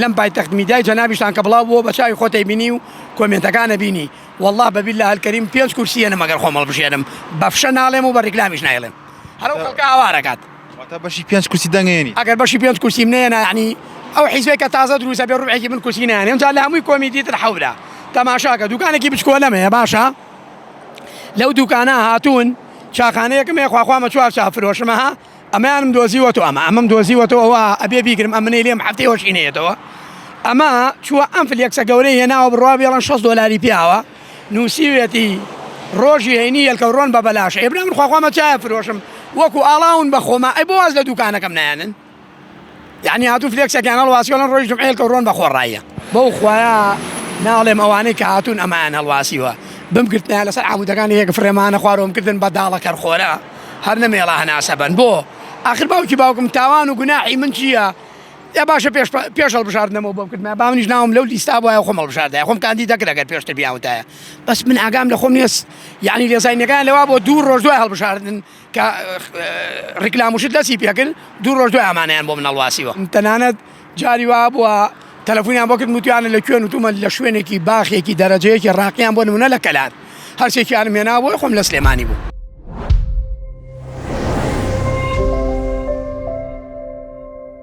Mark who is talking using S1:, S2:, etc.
S1: لەم پایتەخت میدیای جەنابیشتان کە بڵاو بووە بە چاوی خۆتەی بینی و کۆمنتەکانە بینی والله بەبیلله هەلکەریم 5 کورسیەنم ئەگەر خۆم هەڵبژێنم بە فشە ناڵێم و بە ڕیکلامیش نایڵێم هەرو خەڵکە هاوارەکات
S2: بەشی 5 کورسی دەنگێنی
S1: ئەگەر بەشی 5 کورسیم نێنە یعنی ئەو حیزبێک کە تازە دروستە بێ ڕوبعێکی من کورسی نێنێ جا لە هەمووی کۆمیتیتر حەورە تەماشاکە دوکانێکی بچکۆ لەمەیە باشە لەو دوکانە هاتوون چاخانەیەکم ێ خواخوامە چوار چا فرۆشمەها ئەمەیانم دۆزیوەتەوە ئەمەم دۆزیوەتەوە ئەبێ بیگرم ئەمنەی لێم هەفتەی هۆشینەیەتەوە ئەمە چووە ئەم فلێکسە گەورەی هێناوە بڕوا بێڵەن 6 دۆلاری پیاوە نووسیوێتی ڕۆژی هەینی هێلکەڕۆن بە بەلاشە ئێبرا من خواخوامە چایە فرۆشم وەکو ئاڵاون بە خۆمە ئەی بۆ واز لە دوکانەکەم نایانن یعنی هاتوو فلێکسێکیان هەڵواسیوەڵەن ڕۆژی جومعە هێلکەڕۆن بە خۆڕاییە بەو خوایە ناڵێم ئەوانەی کە هاتوون ئەمایان هەڵواسیوە بمگرتنیان لەسەر عمودەکانی هەیە کە فڕێمانە خوارەوەم کردن بە داڵە کەرخۆرە هەر نەمێڵا هەناسەبن بۆ آخر باوکی باوکم تاوان و گوناحی من چییە یا باشە پێش هەڵبژاردنەوە بۆم کردمە با منیش ناوم لەو لیستا بووە خۆم هەڵبژاردایە خۆم کاندی دەکرد ئەگەر پێشتر بیاوتایە بەس من ئاگام لە خۆم نیست یعنی لێزاینەکان لەوا بۆ 2 ڕۆژ دوای هەڵبژاردن کە ڕیکلام وشت لەسی پێکرد 2 ڕۆژ دوای ئەمانەیان بۆ من هەڵواسیوە تەنانەت جاری وا بووە تەلەفۆنیان بۆ کرد وتیانە لە کوێن وتومە لە شوێنێکی باخێکی دەرەجەیەکی ڕاقییان بۆ نمونە لە کەلان هەرچێکیان مێنا بۆی خۆم لە سلێمانی بوو